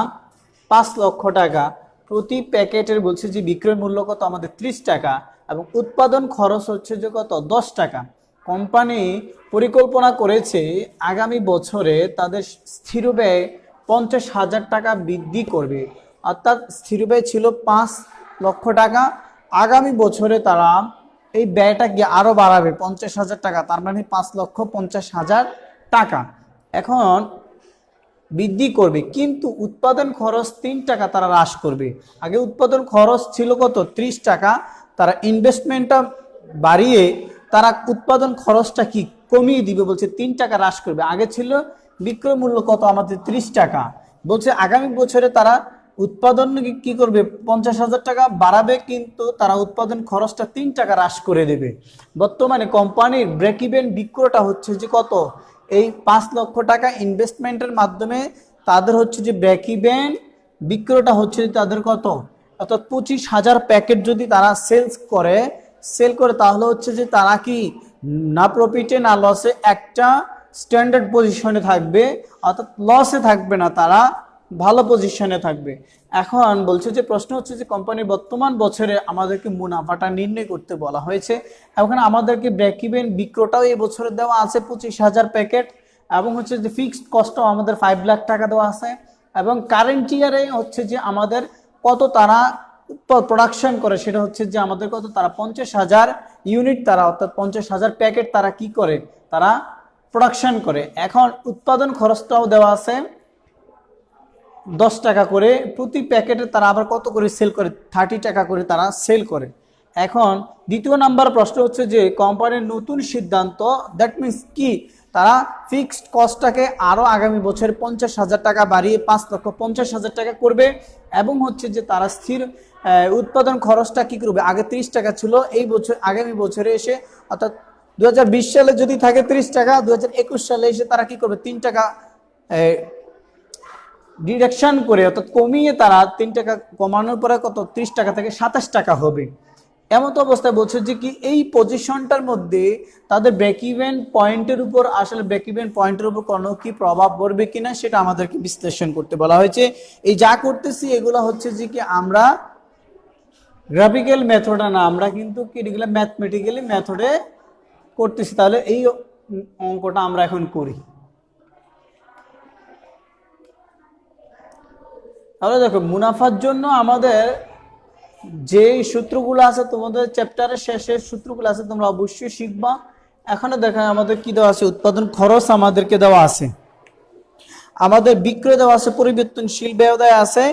5 লক্ষ টাকা প্রতি প্যাকেটের বলছে যে বিক্রয় মূল্য কত আমাদের 30 টাকা এবং উৎপাদন খরচ হচ্ছে যে কত 10 টাকা। কোম্পানি পরিকল্পনা করেছে আগামী বছরে তাদের স্থির ব্যয় 50,000 টাকা বৃদ্ধি করবে, অর্থাৎ স্থির ব্যয় ছিল 5 লক্ষ টাকা, আগামী বছরে তারা এই ব্যয়টাকে আরো বাড়াবে 50,000 টাকা, তার মানে 5,50,000 টাকা এখন বৃদ্ধি করবে, কিন্তু উৎপাদন খরচ 3 টাকা তারা হ্রাস করবে। আগে উৎপাদন খরচ ছিল কত 30 টাকা, তারা ইনভেস্টমেন্টটা বাড়িয়ে তারা উৎপাদন খরচটা কি কমিয়ে দিবে, বলছে 3 টাকা হ্রাস করবে। আগে ছিল বিক্রয় মূল্য কত আমাদের 30 টাকা, বলছে আগামী বছরে তারা উৎপাদন কি করবে 50,000 টাকা বাড়াবে, কিন্তু তারা উৎপাদন খরচটা 3 টাকা হ্রাস করে দেবে। বর্তমানে কোম্পানির ব্রেক ইভেন বিক্রয়টা হচ্ছে যে কত, এই 5 লক্ষ টাকা ইনভেস্টমেন্টের মাধ্যমে তাদের হচ্ছে যে ব্রেক ইভেন বিক্রয়টা হচ্ছে তাদের কত, অর্থাৎ 25,000 প্যাকেট যদি তারা সেল করে তাহলে হচ্ছে যে তারা কি না প্রফিটে না লসে একটা স্ট্যান্ডার্ড পজিশনে থাকবে, অর্থাৎ লসে থাকবে না, তারা ভালো পজিশনে থাকবে। এখন বলছে যে প্রশ্ন হচ্ছে যে কোম্পানির বর্তমান বছরে আমাদেরকে মুনাফাটা নির্ণয় করতে বলা হয়েছে। এখন আমাদেরকে ব্রেক ইভেন বিক্রয়টাও এই বছরে দেওয়া আছে 25,000 প্যাকেট এবং হচ্ছে যে ফিক্সড কস্টও আমাদের 5 লাখ টাকা দেওয়া আছে এবং কারেন্ট ইয়ারে হচ্ছে যে আমাদের কত তারা প্রোডাকশন করে সেটা হচ্ছে যে আমাদের কত, তারা 50,000 ইউনিট তারা অর্থাৎ 50,000 প্যাকেট তারা কি করে, তারা প্রোডাকশন করে। এখন উৎপাদন খরচটাও দেওয়া আছে 10 টাকা করে প্রতি প্যাকেটে, তারা আবার কত করে সেল করে 30 টাকা করে তারা সেল করে। এখন দ্বিতীয় নাম্বার প্রশ্ন হচ্ছে যে কোম্পানির নতুন সিদ্ধান্ত, দ্যাট মিনস কি, তারা ফিক্সড কস্টটাকে আরো আগামী বছর 50,000 টাকা বাড়িয়ে 5,50,000 টাকা করবে, এবং হচ্ছে যে তারা স্থির উৎপাদন খরচটা কি করবে, আগে 30 টাকা ছিল, এই বছর আগামী বছরে এসে অর্থাৎ 2020 সালে যদি থাকে 30 টাকা, 2021 সালে এসে তারা কি করবে 3 টাকা ডিডাকশন করে, অর্থাৎ কমিয়ে তারা 3 টাকা কমানোর পরে কত 30 টাকা থেকে 27 টাকা হবে। এমত অবস্থায় বলছে যে কি এই পজিশনটার মধ্যে তাদের ব্রেক ইভেন পয়েন্টের উপর, আসলে ব্রেক ইভেন পয়েন্টের উপর কোনো কি প্রভাব পড়বে কিনা সেটা আমাদেরকে বিশ্লেষণ করতে বলা হয়েছে। এই যা করতেছি এগুলো হচ্ছে যে কি আমরা গ্রাফিক্যাল মেথডে না, আমরা কিন্তু কি এগুলো ম্যাথমেটিক্যালি মেথডে করতেছি। তাহলে এই অঙ্কটা আমরা এখন করি। তাহলে দেখো মুনাফার জন্য আমাদের যে সূত্রগুলো আছে, তোমাদের চ্যাপ্টারের শেষের সূত্রগুলো আছে, তোমরা অবশ্যই শিখবা। এখানে দেখো আমাদের কি দেওয়া আছে, উৎপাদন খরচ আমাদেরকে দেওয়া আছে, আমাদের বিক্রয় দেওয়া আছে, পরিবর্তনশীল ব্যয় দেওয়া আছে,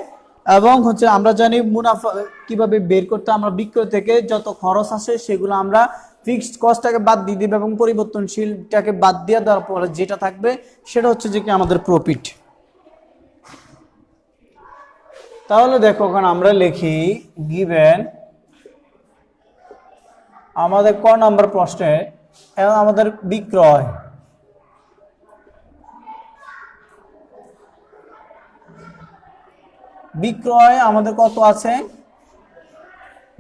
এবং হচ্ছে আমরা জানি মুনাফা কিভাবে বের করতে, আমরা বিক্রয় থেকে যত খরচ আসে সেগুলো আমরা ফিক্সড কস্টটাকে বাদ দিয়ে দিবে এবং পরিবর্তনশীলটাকে বাদ দিয়ে দেওয়ার পরে যেটা থাকবে সেটা হচ্ছে যে কি আমাদের প্রফিট। তাহলে দেখো ওখানে আমরা লিখি গিভেন আমাদের ক নাম্বার প্রশ্নে আমাদের বিক্রয়, বিক্রয় আমাদের কত আছে,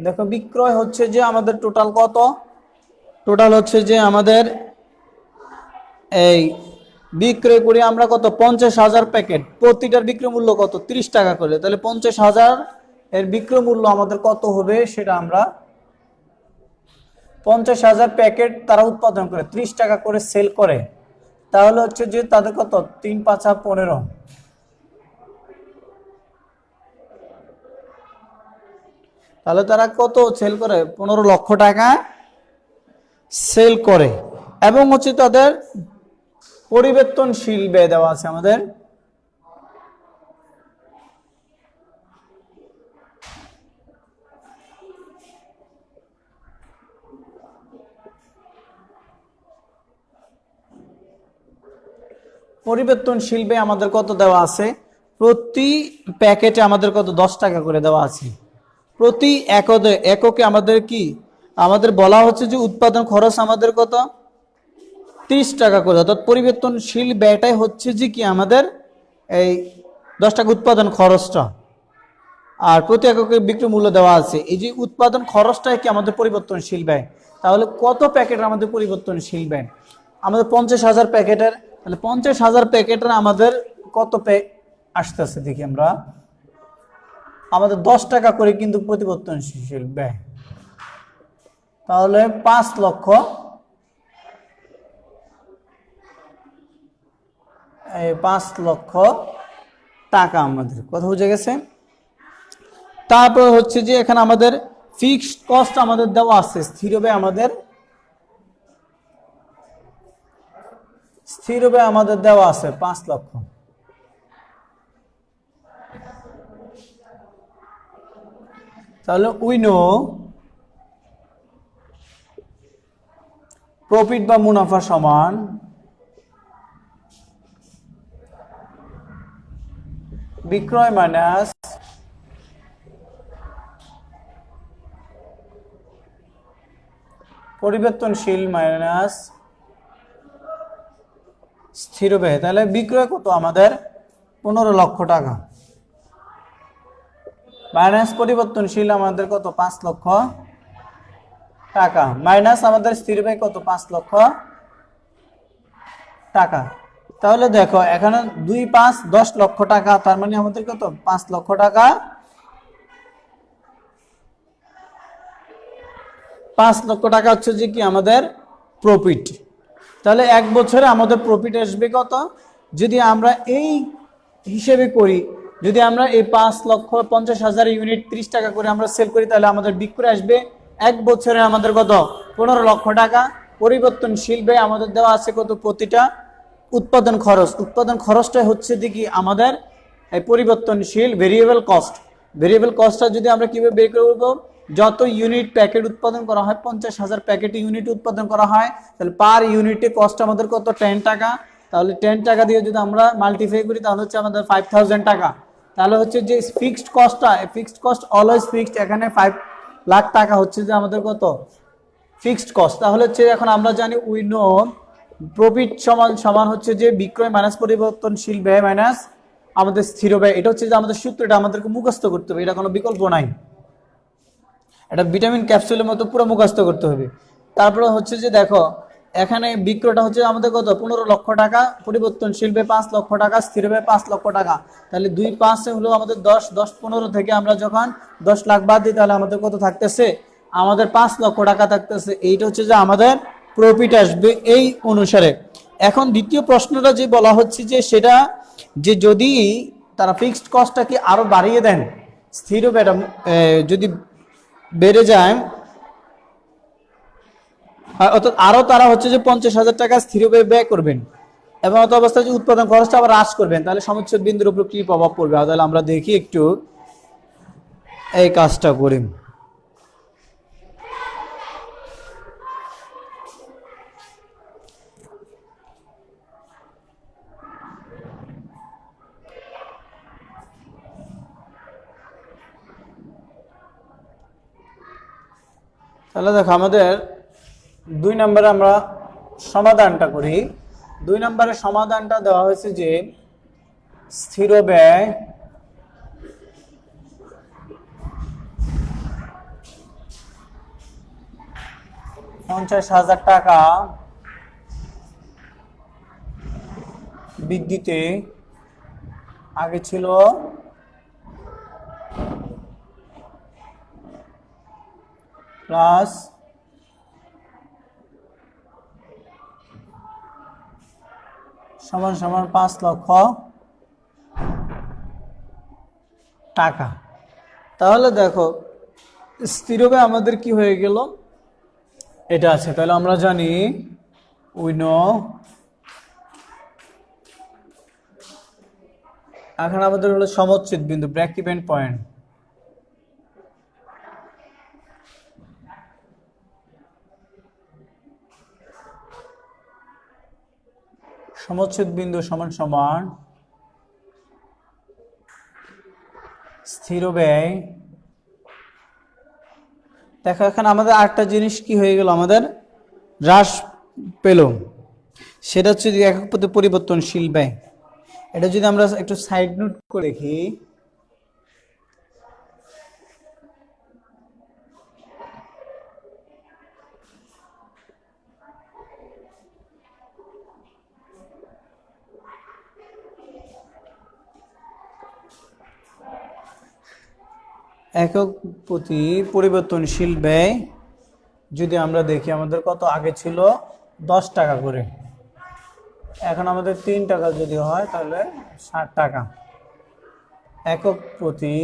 দেখো বিক্রয় হচ্ছে যে আমাদের টোটাল কত, টোটাল হচ্ছে যে আমাদের এই বিক্রয় করি আমরা কত 50,000 প্যাকেট, প্রতিটার বিক্রয় মূল্য কত 30 টাকা করে, তাহলে 50,000 এর বিক্রয় মূল্য আমাদের কত হবে সেটা আমরা 50,000 প্যাকেট তারা উৎপাদন করে 30 টাকা করে সেল করে, তাহলে হচ্ছে যে তাদের কত 3 5 15, তাহলে তারা কত সেল করে 15 লক্ষ টাকা সেল করে, এবং হচ্ছে তাদের পরিবর্তনশীল ব্যয় দেওয়া আছে আমাদের পরিবর্তনশীল ব্যয় আমাদের কত দেওয়া আছে, প্রতি প্যাকেটে আমাদের কত 10 টাকা করে দেওয়া আছে, প্রতি এককে আমাদের কি আমাদের বলা হচ্ছে যে উৎপাদন খরচ আমাদের কত 30 টাকা করে, অর্থাৎ পরিবর্তনশীল ব্যয়টাই হচ্ছে যে কি আমাদের এই 10 টাকা উৎপাদন খরচটা, আর প্রতি এককে বিক্রয় মূল্য দেওয়া আছে। এই যে উৎপাদন খরচটাই কি আমাদের পরিবর্তনশীল ব্যয়, তাহলে কত প্যাকেটের আমাদের পরিবর্তনশীল ব্যয়, আমাদের 50,000 প্যাকেটের, তাহলে 50,000 প্যাকেটের আমাদের কত আসতেছে দেখি আমরা, আমাদের 10 টাকা করে কিন্তু পরিবর্তনশীল ব্যয়, তাহলে 5 লক্ষ, এই 5 লক্ষ টাকা আমাদের কথা বুঝে গেছে। তারপর হচ্ছে যে এখানে আমাদের ফিক্সড কস্ট আমাদের দেওয়া আছে, স্থির ব্যয় আমাদের দেওয়া আছে 5 লক্ষ, তাহলে উই নো প্রফিট বা মুনাফা সমান বিক্রয় মাইনাস পরিবর্তনশীল মাইনাস স্থির ব্যয়। তাহলে বিক্রয় কত আমাদের 15 লক্ষ টাকা মাইনাস পরিবর্তনশীল আমাদের কত 5 লক্ষ টাকা মাইনাস আমাদের স্থির ব্যয় কত 5 লক্ষ টাকা। তাহলে দেখো এখানে 2 5 10 লক্ষ টাকা, তার মানে আমাদের কত 5 লক্ষ টাকা, 5 লক্ষ টাকা হচ্ছে যে কি আমাদের প্রফিট। তাহলে এক বছরে আমাদের প্রফিট আসবে কত, যদি আমরা এই হিসেবে করি, যদি আমরা এই 5,50,000 ইউনিট 30 টাকা করে আমরা সেল করি, তাহলে আমাদের বিক্রয় আসবে এক বছরে আমাদের কত 15 লক্ষ টাকা। পরিবর্তনশীল ব্যয় আমাদের দেওয়া আছে কত, প্রতিটা উৎপাদন খরচটা হচ্ছে দেখি আমাদের এই পরিবর্তনশীল ভেরিয়েবল কস্টটা যদি আমরা কিভাবে বের করব, যত ইউনিট প্যাকেট উৎপাদন করা হয় 50,000 প্যাকেট ইউনিট উৎপাদন করা হয়, তাহলে পার ইউনিটে কস্ট আমাদের কত 10 টাকা। তাহলে 10 টাকা দিয়ে যদি আমরা মাল্টিপ্লাই করি তাহলে হচ্ছে আমাদের 5,000 টাকা। তাহলে হচ্ছে যে ফিক্সড কস্টটা, ফিক্সড কস্ট অলওয়েজ ফিক্সড, এখানে 5 লাখ টাকা হচ্ছে যে আমাদের কত ফিক্সড কস্ট। তাহলে হচ্ছে এখন আমরা জানি উই নো প্রফিট সমান সমান হচ্ছে যে বিক্রয় মাইনাস পরিবর্তনশীল ব্যয় মাইনাস আমাদের স্থির ব্যয়। এটা হচ্ছে যে আমাদের সূত্র, এটা আমাদেরকে মুখস্থ করতে হবে, এটা কোনো বিকল্প নাই। এটা ভিটামিন ক্যাপসুলের মতো পুরো মুখস্থ করতে হবে। তারপরে হচ্ছে যে দেখো এখানে বিক্রয়টা হচ্ছে আমাদের কত 15 লক্ষ টাকা, পরিবর্তনশীল ব্যয় 5 লক্ষ টাকা, স্থির ব্যয় 5 লক্ষ টাকা। তাহলে 2 5 হলো আমাদের 10, 10 15 থেকে আমরা যখন 10 লাখ বাদ দিই তাহলে আমাদের কত থাকতেছে, আমাদের 5 লক্ষ টাকা থাকতেছে। এইটা হচ্ছে যে আমাদের প্রফিট আসবে এই অনুসারে। এখন দ্বিতীয় প্রশ্নটা যে বলা হচ্ছে যে সেটা যে যদি তারা ফিক্সড কস্টটাকে আরো বাড়িয়ে দেন, স্থির ব্যয়টা যদি বেড়ে যায়, অর্থাৎ আরো তারা হচ্ছে যে 50,000 টাকা স্থির ব্যয় করবেন এবং অত অবস্থায় যে উৎপাদন খরচটা আবার হ্রাস করবেন, তাহলে সমচ্ছেদ বিন্দুর উপর কি প্রভাব পড়বে? তাহলে আমরা দেখি একটু এই কাজটা করি। তাহলে দেখো আমাদের 2 নম্বরে আমরা সমাধানটা করি। 2 নম্বরের সমাধানটা দেওয়া হয়েছে যে স্থির ব্যয় $50,000 টাকা বৃদ্ধিতে আগে ছিল প্লাস সমান সমান 5 লক্ষ টাকা। তাহলে দেখো স্থির ব্যয় আমাদের কি হয়ে গেল, এটা আছে। তাহলে আমরা জানি উই নো, এখন আমাদের হলো সমচ্ছেদ বিন্দু ব্রেক ইভেন পয়েন্ট। সমচ্ছেদ বিন্দু সমান সমান স্থির ব্যয়। দেখো এখানে আমাদের আরেকটা জিনিস কি হয়ে গেল, আমাদের হ্রাস পেল, সেটা হচ্ছে যে একক প্রতি পরিবর্তনশীল ব্যয়। এটা যদি আমরা একটু সাইড নোট করে দেখি, একক প্রতি পরিবর্তনশীল ব্যয় যদি আমরা দেখি আমাদের কত আগে ছিল 10 টাকা করে, এখন আমাদের 3 টাকা যদি হয় তাহলে 60 টাকা। একক প্রতি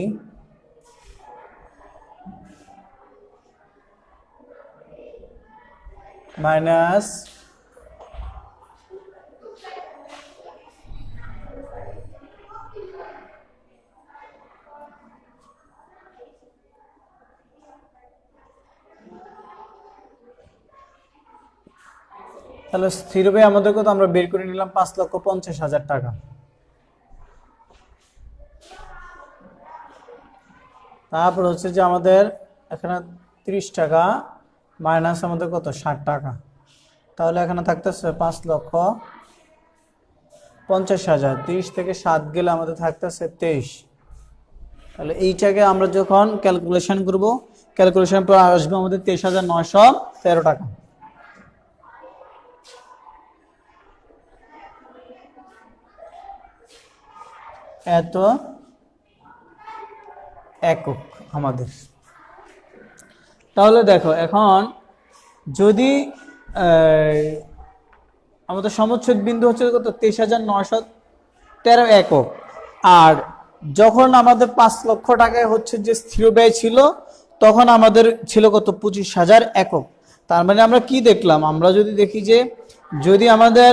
মাইনাস তাহলে স্থির ব্যয় আমাদের কত আমরা বের করে নিলাম 5,50,000 টাকা। তারপর হচ্ছে যে আমাদের এখানে 30 টাকা মাইনাস আমাদের কত 60 টাকা, তাহলে এখানে থাকতেছে 5,50,000। 30 থেকে 7 গেলে আমাদের থাকতেছে 23। তাহলে এইটাকে আমরা যখন ক্যালকুলেশন করব, ক্যালকুলেশন পর আসবে আমাদের 23,913 টাকা। এত একক আমাদের। তাহলে দেখো এখন যদি আমাদের সমচ্ছেদ বিন্দু হচ্ছে কত 23,913 একক, আর যখন আমাদের 5 লক্ষ টাকায় হচ্ছে যে স্থির ব্যয় ছিল তখন আমাদের ছিল কত 25,000 একক। তার মানে আমরা কি দেখলাম, আমরা যদি দেখি যে যদি আমাদের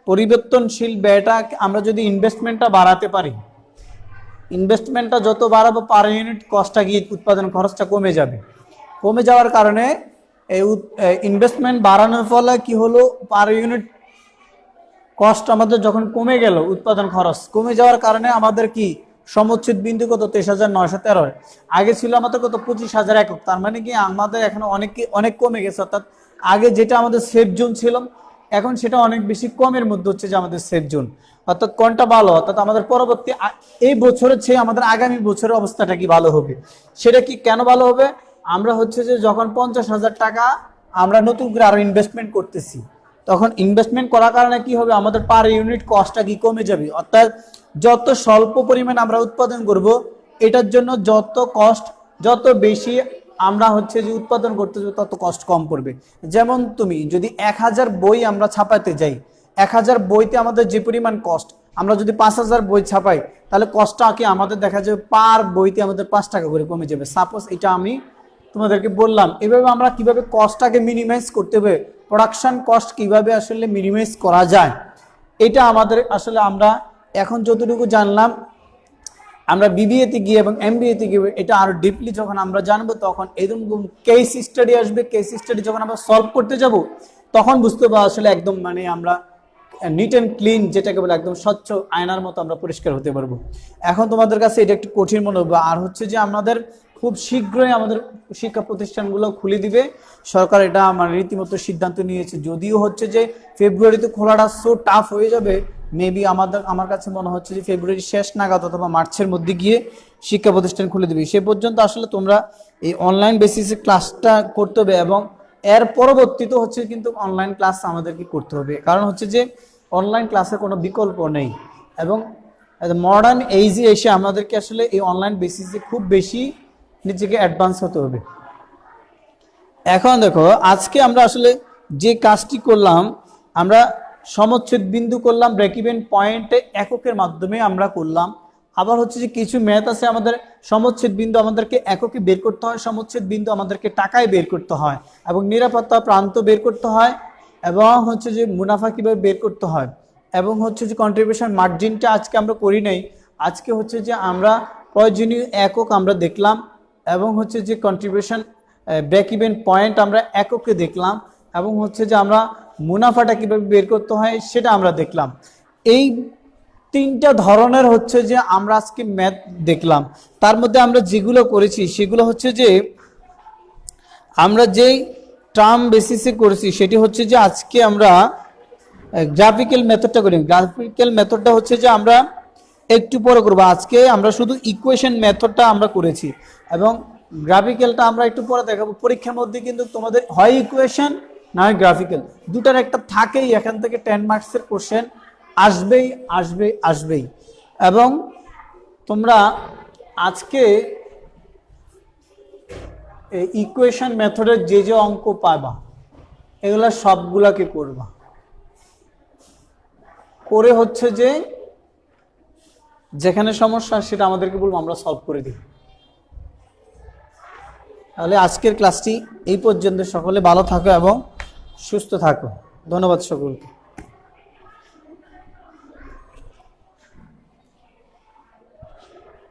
পরিবর্তনশীল ব্যয়টা আমরা যদি ইনভেস্টমেন্টটা বাড়াতে পারি, ইনভেস্টমেন্টটা যত বাড়াবো পার ইউনিট কস্টটা কি উৎপাদন খরচটা কমে যাবে। কমে যাওয়ার কারণে এই ইনভেস্টমেন্ট বাড়ানোর ফলে কি হলো, পার ইউনিট কস্ট আমাদের যখন কমে গেল, উৎপাদন খরচ কমে যাওয়ার কারণে আমাদের কি সমুচ্ছেদ বিন্দু কত 23,913, আগে ছিল আমাদের কত 25,000 একক। তার মানে কি আমাদের এখন অনেক কমে গেছে, অর্থাৎ আগে যেটা আমাদের সেফ জোন ছিল এখন সেটা অনেক বেশি কমের মধ্যে হচ্ছে যে আমাদের সেফ জোন। অর্থাৎ কোনটা ভালো, অর্থাৎ আমাদের পরবর্তী এই বছরের চেয়ে আমাদের আগামী বছরের অবস্থাটা কি ভালো হবে, সেটা কি কেন ভালো হবে, আমরা হচ্ছে যে যখন 50,000 টাকা আমরা নতুন করে আরো ইনভেস্টমেন্ট করতেছি, তখন ইনভেস্টমেন্ট করার কারণে কি হবে, আমাদের পার ইউনিট কস্টটা কি কমে যাবে। অর্থাৎ যত স্বল্প পরিমাণ আমরা উৎপাদন করব, এটার জন্য যত কস্ট যত বেশি আমরা হচ্ছে যে উৎপাদন করতে যাবো তত কষ্ট কম পড়বে। যেমন তুমি যদি 1000 বই আমরা ছাপাতে যাই, 1000 বইতে আমাদের যে পরিমাণ কস্ট, আমরা যদি 5000 বই ছাপাই তাহলে কষ্টটা কি আমাদের দেখা যাবে পার বইতে আমাদের 5 টাকা করে কমে যাবে। সাপোজ এটা আমি তোমাদেরকে বললাম, এভাবে আমরা কিভাবে কস্টটাকে মিনিমাইজ করতে হবে, প্রোডাকশন কস্ট কিভাবে আসলে মিনিমাইজ করা যায়, এটা আমাদের আসলে আমরা এখন যতটুকু জানলাম, আমরা বিবিএতে গিয়ে এবং এমবিএতে গিয়ে এটা আরো ডিপলি যখন আমরা জানবো, তখন এরকম কেস স্টাডি আসবে, কেস স্টাডি যখন আমরা সলভ করতে যাব তখন বুঝতে পারবো আসলে একদম মানে আমরা নিট অ্যান্ড ক্লিন, যেটাকে বলে একদম স্বচ্ছ আয়নার মতো আমরা পরিষ্কার হতে পারবো। এখন তোমাদের কাছে এটা একটু কঠিন মনে হবে, আর হচ্ছে যে আমাদের খুব শীঘ্রই আমাদের শিক্ষা প্রতিষ্ঠানগুলো খুলে দিবে সরকার, এটা আমার রীতিমতো সিদ্ধান্ত নিয়েছে। যদিও হচ্ছে যে ফেব্রুয়ারিতে খোলাটা সো টাফ হয়ে যাবে, মেবি আমার কাছে মনে হচ্ছে যে ফেব্রুয়ারি শেষ নাগাদ অথবা মার্চের মধ্যে গিয়ে শিক্ষা প্রতিষ্ঠান খুলে দিবে। সে পর্যন্ত আসলে তোমরা এই অনলাইন বেসিসে ক্লাসটা করতে হবে, এবং এর পরবর্তীতে হচ্ছে কিন্তু অনলাইন ক্লাস আমাদেরকে করতে হবে, কারণ হচ্ছে যে অনলাইন ক্লাসের কোনো বিকল্প নেই। এবং মডার্ন এইজে এসে আমাদেরকে আসলে এই অনলাইন বেসিসে খুব বেশি নিজেকে অ্যাডভান্স হতে হবে। এখন দেখো আজকে আমরা আসলে যে কাজটি করলাম, আমরা সমচ্ছেদ বিন্দু করলাম, ব্রেক ইভেন পয়েন্টে এককের মাধ্যমে আমরা করলাম। আবার হচ্ছে যে কিছু ম্যাথ আছে, আমাদের সমচ্ছেদ বিন্দু আমাদেরকে এককে বের করতে হয়, সমচ্ছেদ বিন্দু আমাদেরকে টাকায় বের করতে হয়, এবং নিরাপত্তা প্রান্ত বের করতে হয়, এবং হচ্ছে যে মুনাফা কিভাবে বের করতে হয়, এবং হচ্ছে যে কন্ট্রিবিউশন মার্জিনটা আজকে আমরা করি নাই। আজকে হচ্ছে যে আমরা প্রয়োজনীয় একক আমরা দেখলাম, এবং হচ্ছে যে কন্ট্রিবিউশন ব্রেক ইভেন পয়েন্ট আমরা এককে দেখলাম, এবং হচ্ছে যে আমরা মুনাফাটা কিভাবে বের করতে হয় সেটা আমরা দেখলাম। এই তিনটা ধরনের হচ্ছে যে আমরা আজকে ম্যাথ দেখলাম। তার মধ্যে আমরা যেগুলো করেছি সেগুলো হচ্ছে যে আমরা যেই টার্ম বেসিসে করেছি সেটি হচ্ছে যে আজকে আমরা গ্রাফিক্যাল মেথডটা করি। গ্রাফিক্যাল মেথডটা হচ্ছে যে আমরা একটু পরে করবো, আজকে আমরা শুধু ইকুয়েশন মেথডটা আমরা করেছি, এবং গ্রাফিক্যালটা আমরা একটু পরে দেখাবো। পরীক্ষার মধ্যে কিন্তু তোমাদের হয় ইকুয়েশন না হয় গ্রাফিক্যাল, দুটার একটা থাকেই। এখান থেকে 10 মার্কসের কোশ্চেন আসবেই আসবেই আসবেই। এবং তোমরা আজকে ইকুয়েশন মেথডের যে যে অঙ্ক পাবা এগুলা সবগুলাকে করবা, করে হচ্ছে যে যেখানে সমস্যা সেটা আমাদেরকে বলবো, আমরা সলভ করে দিই। তাহলে আজকের ক্লাসটি এই পর্যন্ত। সকলে ভালো থাকো এবং সুস্থ থাকো। ধন্যবাদ সকলকে।